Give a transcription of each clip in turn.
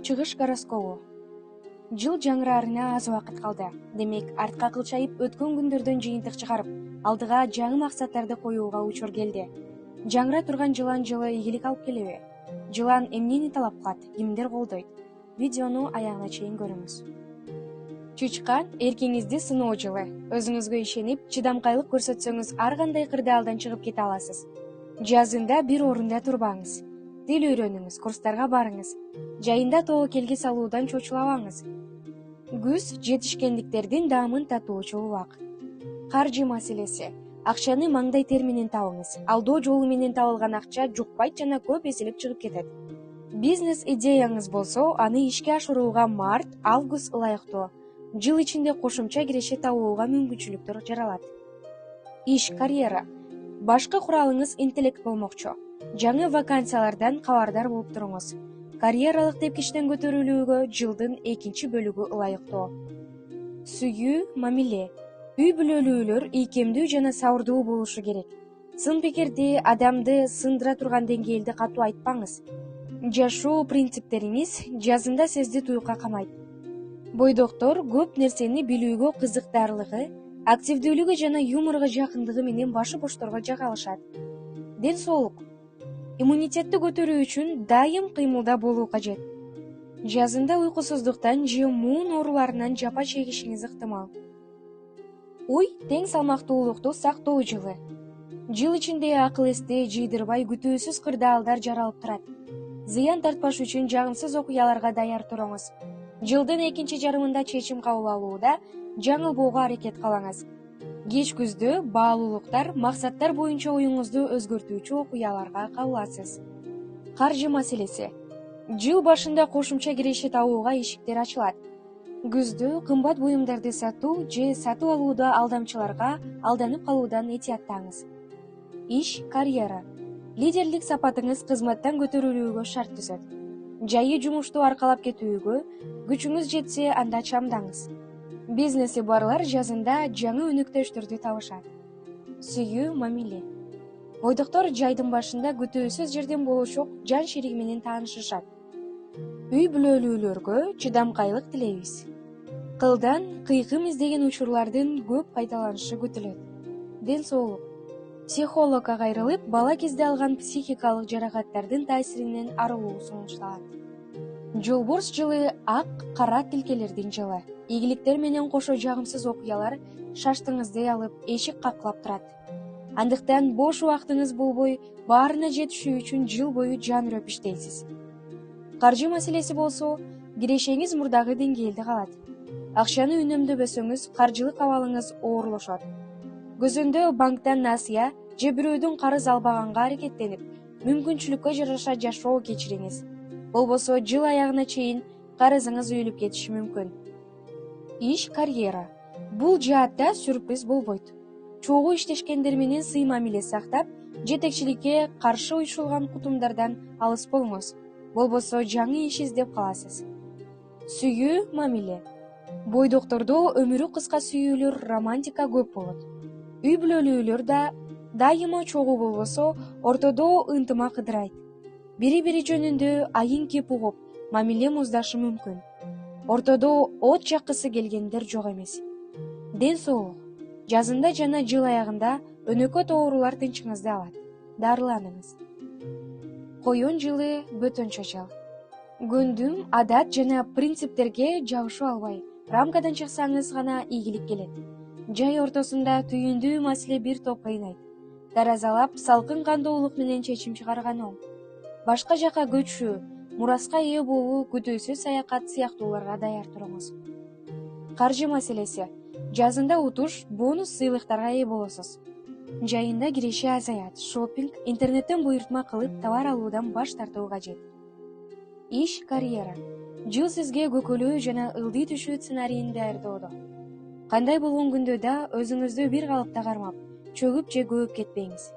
Чыгыш гороскобу. Жыл жаңыраарына аз убакыт калды. Демек, артка кылчайып өткөн күндөрдөн жыйынтык чыгарып, алдыга жаңы максаттарды коюуга учур келди. Жаңыра турган жылан жылы ийгилик алып келеби? Жылан эмнени талап кылат, кимдер колдойт? Видеону аягына чейин көрүңүз. Чучкан эркиңизди сыноо жылы. Өзүңүзгө ишенип, чыдамкайлык көрсөтсөңүз, ар кандай кырдаалдан чыгып кете аласыз. Жазында бир орунда турбаңыз. Тил үйрөнүңүз, курстарга барыңыз. Жайында тобокелги салуудан чочулабаңыз. Күз жетишкендиктердин даамын татуучу убак. Каржы маселеси. Акчаны маңдай тер менен табыңыз. Алдоо жолу менен табылган акча жукпайт жана көп эселеп чыгып кетет. Бизнес идеяңыз болсо, аны ишке ашырууга март-август ылайыктуу. Жыл ичинде кошумча киреше табууга мүмкүнчүлүктөр жаралат. Иш, карьера. Башкы куралыңыз интеллект болмокчу. Жаңы вакансиялардан кабардар болуп туруңуз. Карьералык тепкичтен көтөрүлүүгө жылдын экинчи бөлүгү ылайыктуу. Сүйүү, мамиле. Үй бүлөлүүлөр ийкемдүү жана сабырдуу болушу керек. Сын пикирди, адамды сындыра турган деңгээлде катуу айтпаңыз. Жашоо принциптериңиз жазында сизди туюкка камайт. Бойдоктор көп нерсени билүүгө кызыктарлыгы, активдүүлүгү жана юморго жакындыгы менен башы бошторго жага алышат. Ден соолук. Иммунитетти көтөрүү үчүн дайым кыймылда болуу кажет. Жазында уйкусуздуктан же муун ооруларынан жапа чегишиңиз ыктымал. Уй тең салмактуулукту сактоо жылы. Жыл ичинде акыл эсти жыйдырбай күтүүсүз кырдаалдар жаралып турат. Зыян тартпаш үчүн жагымсыз окуяларга даяр туруңуз. Жылдын экинчи жарымында чечим кабыл алууда жаңылбоого аракет кылыңыз. Кеч күздө баалуулуктар, максаттар боюнча оюңузду өзгөртүүчү окуяларга кабыласыз. Каржы маселеси. Жыл башында кошумча киреше табууга эшиктер ачылат. Күздө кымбат буюмдарды сатуу же сатып алууда алдамчыларга алданып калуудан этияттаңыз. Иш, карьера. Лидерлик сапатыңыз кызматтан көтөрүлүүгө шарт түзөт. Жайы жумушту аркалап кетүүгө күчүңүз жетсе, анда чамдаңыз. Бизнеси барлар жазында жаңы өнөктөштөрдү табышат. Сүйүү, мамиле. Бойдоктор жайдын башында күтүүсүз жерден болушок жан шериги менен таанышышат. Үй бүлөлүүлөргө чыдамкайлык тилейбиз. Кылдан кыйкым издеген учурлардын көп кайталанышы күтүлөт. Ден соолук. Психологко кайрылып, бала кезде алган психикалык жаракаттардын таасиринен арылуу сунушталат. Жолборс жылы ак, кара тилкелердин жылы. Ийгиликтер менен кошо жагымсыз окуялар шаштыңызды алып, эшик каклап турат. Андыктан бош убактыңыз болбой, баарына жетишүү үчүн жыл бою жан үрөп иштейсиз. Каржы маселеси болсо, кирешеңиз мурдагы деңгээлде калат. Акчаны үнөмдөбөсөңүз, каржылык абалыңыз оорлошот. Көзөндө банктан насыя же бирөөдөн карыз албаганга аракеттенип, мүмкүнчүлүккө жараша жашоо кечириңиз. Болбосо жыл аягына чейин карызыңыз үйүлүп кетиши мүмкүн. Иш, карьера. Бул жаатта сюрприз болбойт. Чогуу иштешкендер менен сый мамиле сактап, жетекчиликке каршы уюшулган кутумдардан алыс болуңуз. Болбосо жаңы иш издеп каласыз. Сүйүү, мамиле. Бойдоктордо өмүрү кыска сүйүүлөр, романтика көп болот. Үй бүлөлүүлөр да дайыма чогуу болбосо, ортодо ынтымак ыдырайт. Бири-бири жөнүндө айын кеп угуп, мамиле муздашы мүмкүн. Ортодо от жаккысы келгендер жок эмес. Ден соолук. Жазында жана жыл аягында өнөкөт оорулар тынчыңызды алат. Дарыланыңыз. Коён жылы бөтөнчө жыл. Көндүм, адат жана принциптерге жабышып албай, рамкадан чыксаңыз гана ийгилик келет. Жай ортосунда түйүндүү маселе бир топ кыйнайт. Таразалап, салкын кандоолук менен чечим чыгарган оң. Башка жака көчүү, мураска ээ болуу, күтүүсүз саякат сыяктууларга даяр туруңуз. Каржы маселеси. Жазында утуш, бонус сыйлыктарга ээ болосуз. Жайында киреше азаят. Шопинг, интернеттен буйртма кылып, товар алуудан баш тартуу кажет. Иш, карьера. Жыл сизге көкөлүү жана ылдый түшүү сценарийин даярдоодо. Кандай болгон күндө да өзүңүздү бир калыпта кармап, чөгүп же көөп кетпеңиз.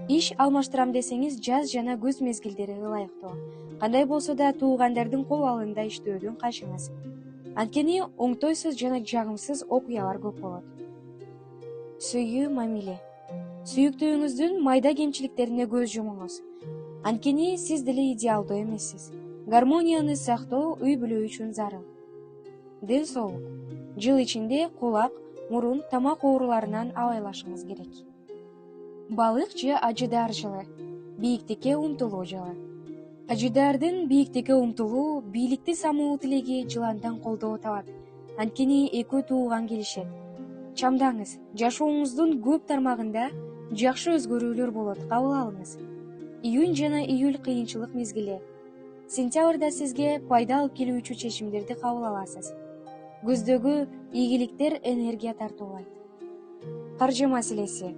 Иш алмаштырам десеңиз, жаз жана күз мезгилдери ылайыктуу. Кандай болсо да туугандардын кол алында иштөөдөн качыңыз. Анткени оңтойсуз жана жагымсыз окуялар көп болот. Сүйүү, мамиле. Сүйүктүүңүздүн майда кемчиликтерине көз жумуңуз. Анткени сиз деле идеалдуу эмессиз. Гармонияны сактоо үй бүлө үчүн зарыл. Ден соолук. Жыл ичинде кулак, мурун, тамак ооруларынан абайлашыңыз керек. Балык же ажыдаар жылы. Бийиктикке умтулуу жылы. Ажыдаардын бийиктикке умтулуу, бийликти самуу тилеги жыландан колдоо табат. Анткени экөө тууган келишет. Чамдаңыз, жашооңуздун көп тармагында жакшы өзгөрүүлөр болот, кабыл алыңыз. Июнь жана июль кыйынчылык мезгили. Сентябрда сизге пайда алып келүүчү чечимдерди кабыл аласыз. Көздөгү ийгиликтер энергия тартуулайт. Каржы маселеси.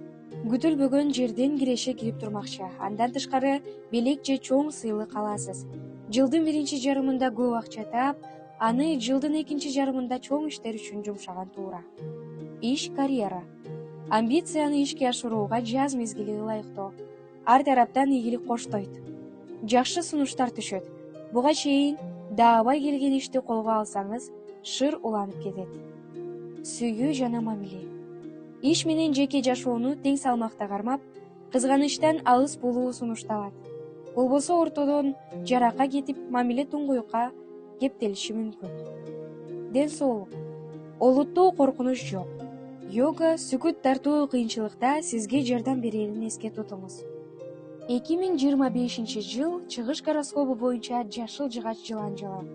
Күтүлбөгөн жерден киреше кирип турмакчы. Андан тышкары белек же чоң сыйлык аласыз. Жылдын биринчи жарымында көп акча таап, аны жылдын экинчи жарымында чоң иштер үчүн жумшаган туура. Иш, карьера. Амбицияны ишке ашырууга жаз мезгили ылайыктуу. Ар тараптан ийгилик коштойт. Жакшы сунуштар түшөт. Буга чейин даабай келген ишти колго алсаңыз, шыр уланып кетет. Сүйүү жана мамиле. Иш менен жеке жашоону тең салмакта кармап, кызганычтан алыс болуу сунушталат. Болбосо ортодон жаракка кетип, мамиле туңгуюкка кептелиши мүмкүн. Ден соолук. Олуттуу коркунуч жок. Йога, сүкүт тартуу кыйынчылыкта сизге жардам берерин эске тутуңуз. 2025 жыл чыгыш гороскобу боюнча жашыл жыгач жылан жылы.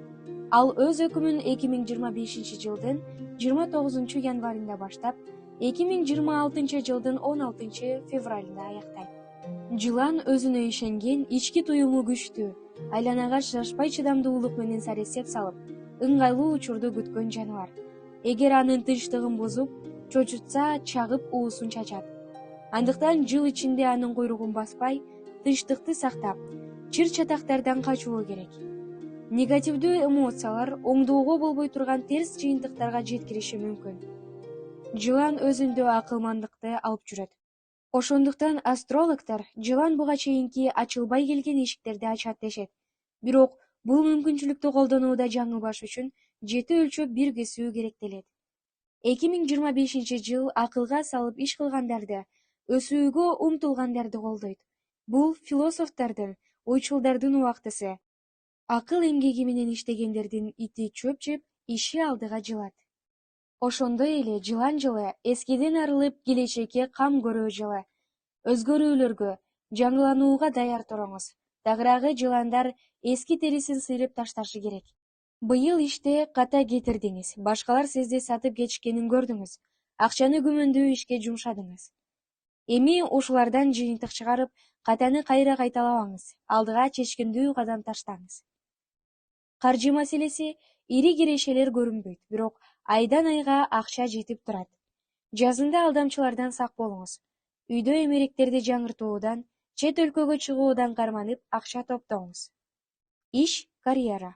Ал өз өкүмүн 2025 жылдын 29 январында баштап, 2026 жылдын 16 февралында аяктайт. Жылан өзүнө ишенген, ички туюму күчтүү, айланага шашпай чыдамдуулук менен саресеп салып, ыңгайлуу учурду күткөн жаныбар. Эгер анын тынчтыгын бузуп, чочутса, чагып уусун чачат. Андыктан жыл ичинде анын куйругун баспай, тынчтыкты сактап, чыр-чатактардан качуу керек. Негативдүү эмоциялар оңдоого болбой турган терс жыйынтыктарга жеткириши мүмкүн. Жылан өзүндө акылмандыкты алып жүрөт. Ошондуктан астрологдор жылан буга чейинки ачылбай келген эшиктерди ачат дешет. Бирок бул мүмкүнчүлүктү колдонууда жаңылбаш үчүн 7 өлчөп бир кесүү керектелет. 2025 жыл акылга салып иш кылгандарды, өсүүгө умтулгандарды колдойт. Бул философтордун, ойчулдардын убактысы. Акыл эмгеги менен иштегендердин ити чөп жеп, иши алдыга жылат. Ошондой эле жылан жылы эскиден арылып келечекке кам көрүү жылы. Өзгөрүүлөргө, жаңыланууга даяр туруңуз. Тагыраагы жыландар эски терисин сыйрып ташташы керек. Быйыл иште ката кетирдиңиз, башкалар сизди сатып кетишкенин көрдүңүз, акчаны күмөндүү ишке жумшадыңыз. Эми ушулардан жыйынтык чыгарып, катаны кайра кайталабаңыз, алдыга чечкиндүү кадам таштаңыз. Каржы маселеси. Ири кирешелер көрүнбөйт, бирок айдан айга акча жетип турат. Жазында алдамчылардан сак болуңуз. Үйдө эмеректерди жаңыртуудан, чет өлкөгө чыгуудан карманып, акча топтоңуз. Иш, карьера.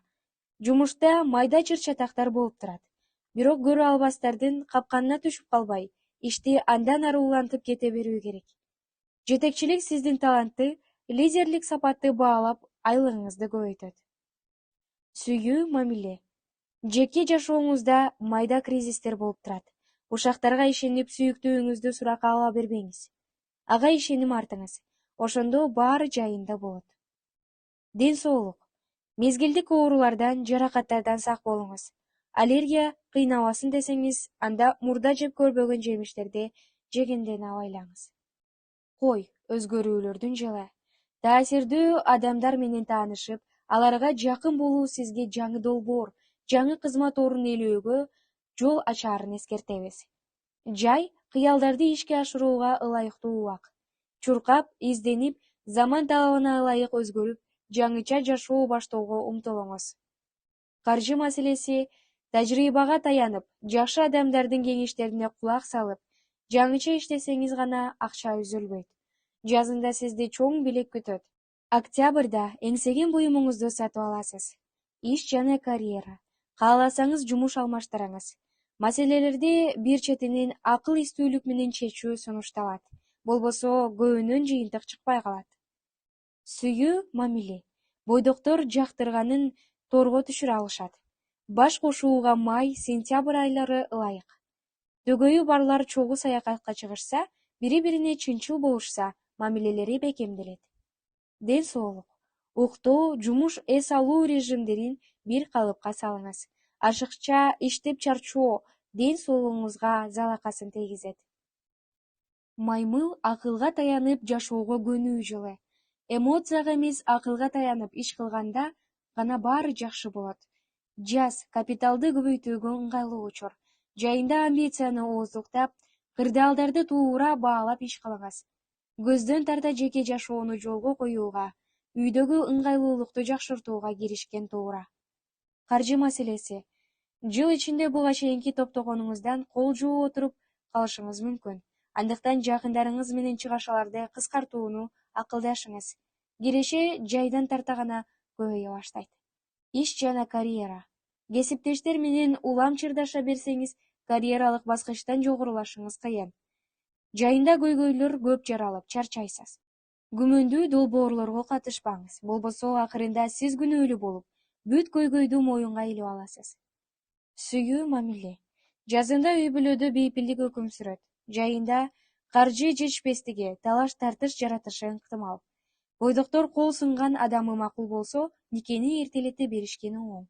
Жумушта майда чыр-чатактар болуп турат. Бирок көрө албастардын капканына түшүп калбай, ишти андан ары улантып кете берүү керек. Жетекчилик сиздин талантты, лидерлик сапатты баалап, айлыгыңызды көбөйтөт. Сүйүү, мамиле. Жеке жашооңузда майда кризистер болуп турат. Ушактарга ишенип, сүйүктүүңүздү суракка ала бербеңиз. Ага ишеним артыңыз. Ошондо баары жайында болот. Ден соолук. Мезгилдик оорулардан, жаракаттардан сак болуңуз. Аллергия кыйнабасын десеңиз, анда мурда жеп көрбөгөн жемиштерди жегенден абайлаңыз. Кой, өзгөрүүлөрдүн жылы. Таасирдүү адамдар менен таанышып, аларга жакын болуу сизге жаңы долбоор, жаңы кызмат орун ээлөөгө жол ачаарын эскертебиз. Жай кыялдарды ишке ашырууга ылайыктуу убак. Чуркап, изденип, заман талабына ылайык өзгөрүп, жаңыча жашоо баштоого умтулуңуз. Каржы маселеси. Тажрыйбага таянып, жакшы адамдардын кеңештерине кулак салып, жаңыча иштесеңиз гана акча үзүлбөйт. Жазында сизди чоң белек күтөт. Октябрда эңсеген буюмуңузду сатып аласыз. Иш жана карьера. Кааласаңыз жумуш алмаштырыңыз. Маселелерди бир четинен акыл эстүүлүк менен чечүү сунушталат. Болбосо көбүнөн жыйынтык чыкпай калат. Сүйүү, мамиле. Бойдоктор жактырганын торго түшүрө алышат. Баш кошууга май, сентябрь айлары ылайык. Төгөйү барлар чогуу саякатка чыгышса, бири-бирине чынчыл болушса, мамилелери бекемделет. Ден соолук. уктоо, жумуш, эс алуу режимдерин бир калыпка салыңыз. Ашыкча иштеп чарчоо ден соолугуңузга залакасын тийгизет. Маймыл акылга таянып жашоого көнүү жылы. Эмоцияга эмес, акылга таянып иш кылганда гана баары жакшы болот. Жаз капиталды көбөйтүүгө ыңгайлуу учур. Жайында амбицияны ооздуктап, кырдаалдарды туура баалап иш кылыңыз. Көздөн тарта жеке жашоону жолго коюуга, үйдөгү ыңгайлуулукту жакшыртууга киришкен туура. Каржы маселеси. Жыл ичинде буга чейинки топтогонуңуздан кол жууп отуруп калышыңыз мүмкүн. Андыктан жакындарыңыз менен чыгашаларды кыскартууну акылдашыңыз. Киреше жайдан тарта гана көбөйө баштайт. Иш жана карьера. Кесиптештер менен улам чырдаша берсеңиз, карьералык баскычтан жогорулашыңыз кыйын. Жайында көйгөйлөр көп жаралып, чарчайсыз. Күмөндүү долбоорлорго катышпаңыз. Болбосо акырында сиз күнөөлүү болуп, бүт көйгөйдү моюнга илип аласыз. Сүйүү мамиле. Жазында үй бүлөдө бейпилдик өкүм сүрөт. Жайында каржы жетишпестиги, талаш тартыш жаратышы ыктымал. Бойдоктор кол сынган адамы макул болсо, никени эртелете беришкени оң.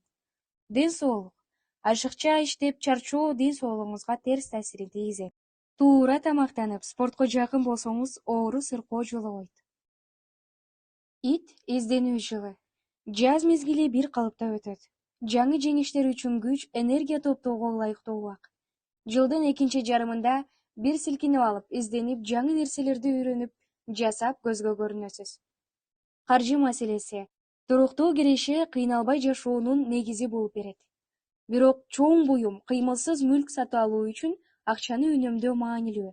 Ден соолук. Ашыкча иштеп чарчоо ден соолугуңузга терс таасирин тийгизет. Туура тамактанып, спортко жакын болсоңуз, оору сыркоо жолобойт. Ит изденүү жылы. Жаз мезгили бир калыпта өтөт. Жаңы жеңиштер үчүн күч, энергия топтоого ылайыктуу убак. Жылдын экинчи жарымында бир силкинип алып, изденип, жаңы нерселерди үйрөнүп, жасап көзгө көрүнөсүз. Каржы маселеси. Туруктуу киреше кыйналбай жашоонун негизи болуп берет. Бирок чоң буюм, кыймылсыз мүлк сатып алуу үчүн акчаны үнөмдөө маанилүү.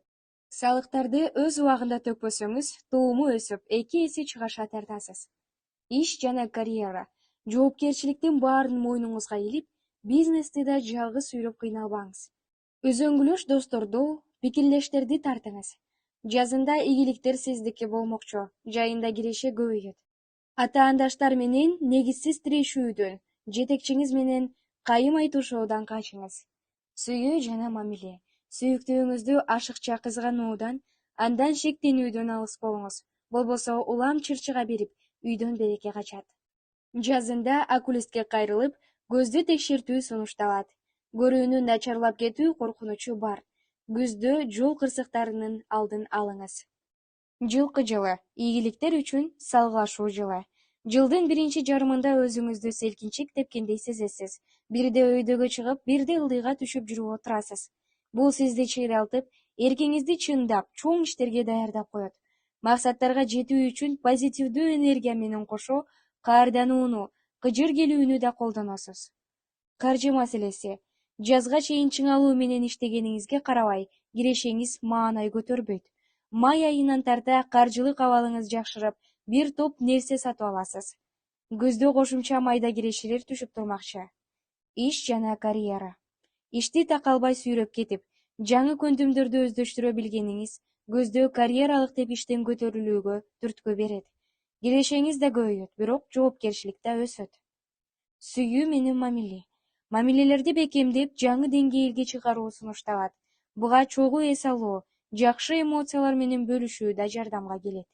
Салыктарды өз убагында төкпөсөңүз, тууму өсүп, 2 эсе чыгаша тартасыз. Иш жана карьера. Жоопкерчиликтин баарын мойнуңузга илип, бизнести да жалгыз үйрөп кыйналбаңыз. Үзөңгүлөш досторду, пикирлештерди тартыңыз. Жазында ийгиликтер сиздики болмокчу, жайында киреше көбөйөт. Атаандаштар менен негизсиз тирешүүдөн, жетекчиңиз менен кайым айтышуудан качыңыз. Сүйүү жана мамиле. Сүйүктүүңүздү ашыкча кызгануудан, андан шектенүүдөн алыс болуңуз. Болбосо улам чырчыга берип, үйдөн береке качат. Жазында окулистке кайрылып, көздү текшертүү сунушталат. Көрүүнүн начарлап кетүү коркунучу бар. Күздө жол кырсыктарынын алдын алыңыз. Жылкы жылы. Ийгиликтер үчүн салгылашуу жылы. Жылдын биринчи жарымында өзүңүздү селкинчек тепкендей сезесиз. Бирде өйдөгө чыгып, бирде ылдыйга түшүп жүрүп отурасыз. Бул сизди чыйралтып, эркиңизди чындап, чоң иштерге даярдап коет. Максаттарга жетүү үчүн позитивдүү энергия менен кошо каарданууну, кыжыр келүүнү да колдоносуз. Каржы маселеси. Жазга чейин чыңалуу менен иштегениңизге карабай, кирешеңиз маанай көтөрбөйт. Май айынан тарта каржылык абалыңыз жакшырып, бир топ нерсе сатып аласыз. Күздө кошумча майда кирешелер түшүп турмакчы. Иш жана карьера. Ишти такалбай сүйрөп кетип, жаңы көндүмдөрдү өздөштүрө билгениңиз көздө карьералык тепиштен көтөрүлүүгө түрткү берет. Кирешеңиз да көбөйөт, бирок жоопкерчилик да өсөт. Сүйүү менен мамиле. Мамилелерди бекемдеп, жаңы деңгээлге чыгаруу сунушталат. Буга чогуу эс алуу, жакшы эмоциялар менен бөлүшүү да жардамга келет.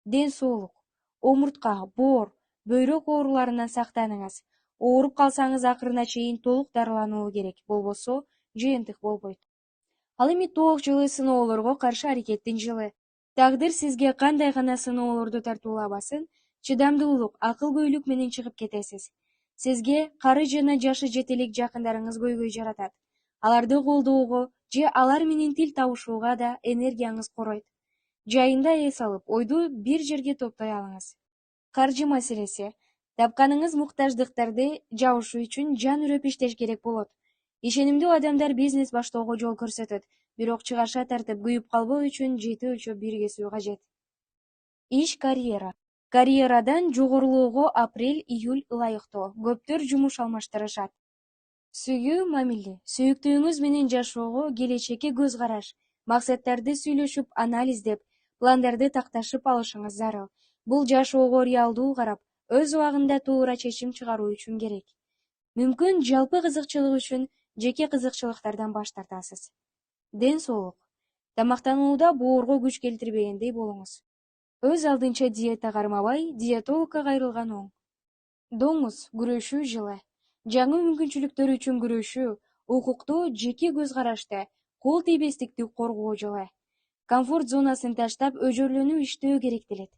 Ден соолук. Омуртка, боор, бөйрөк ооруларынан сактаныңыз. Ооруп калсаңыз акырына чейин толук дарылануу керек, болбосо жыйынтык болбойт. Ал эми тоок жылы сыноолорго каршы аракеттин жылы. Тагдыр сизге кандай гана сыноолорду тартуулабасын, чыдамдуулук, акыл-көйлүк менен чыгып кетесиз. Сизге кары жана жашы жете элек жакындарыңыз көйгөй жаратат. Аларды колдоого же алар менен тил табышууга да энергияңыз коройт. Жайында эс алып, ойду бир жерге топтой алыңыз. Каржы маселеси. Тапканыңыз муктаждыктарды жабышы үчүн жан үрөп иштеш керек болот. Ишенимдүү адамдар бизнес баштоого жол көрсөтөт, бирок чыгаша тартып күйүп калбоо үчүн жети өлчөп биргесүү кажет. Иш карьера. Карьерадан жогорулоого апрель-июль ылайыктуу. Көптөр жумуш алмаштырышат. Сүйүү мамиле. Сүйүктүүңүз менен жашоого келечекке көз караш, максаттарды сүйлөшүп, анализдеп, пландарды такташып алышыңыз зарыл. Бул жашоого реалдуу карап, өз убагында туура чечим чыгаруу үчүн керек. Мүмкүн жалпы кызыкчылык үчүн жеке кызыкчылыктардан баш тартасыз. Ден соолук. Тамактанууда боорго күч келтирбегендей болуңуз. Өз алдынча диета кармабай, диетологко кайрылган оң. Доңуз күрөшүү жылы. Жаңы мүмкүнчүлүктөр үчүн күрөшүү, укукту, жеке көз карашты, кол тийбестикти коргоо жылы. Комфорт зонасын таштап өжөрлөнүп иштөө керектелет.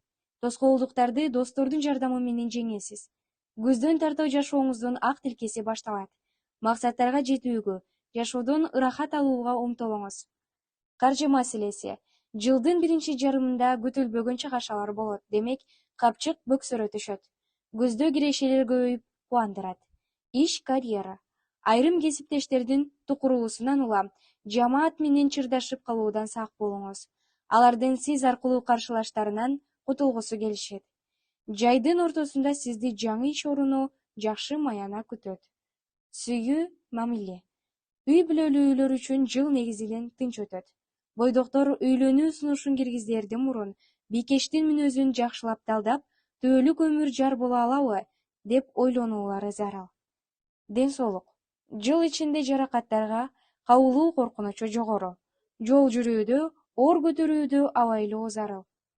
Тоскоолдуктарды достордун жардамы менен жеңесиз. Көздөн тартуу жашооңуздун ак тилкеси башталат. Максаттарга жетүүгө, жашоодон ырахат алууга умтулуңуз. Каржы маселеси. Жылдын биринчи жарымында күтүлбөгөн чыгашалар болот, демек капчык бөксөрө түшөт. Көздө кирешелер көбөйүп кубандырат. Иш, карьера. Айрым кесиптештердин тукурулусунан улам жамаат менен чырдашып калуудан сак болуңуз. Алардын сиз аркылуу каршылаштарынан кутулгусу келишет. Жайдын ортосунда сизди жаңы иш оруну жакшы маяна күтөт. Сүйүү, мамиле. Үй бүлөлүүлөр үчүн жыл негизинен тынч өтөт. Бойдоктор үйлөнүү сунушун киргизерден мурун бийкештин мүнөзүн жакшылап талдап, түбөлүк өмүр жар боло алабы деп ойлонуулары зарыл. Ден соолук. Жыл ичинде жаракаттарга кабылуу коркунучу жогору. Жол жүрүүдө оор көтөрүүдө абайлоо зарыл.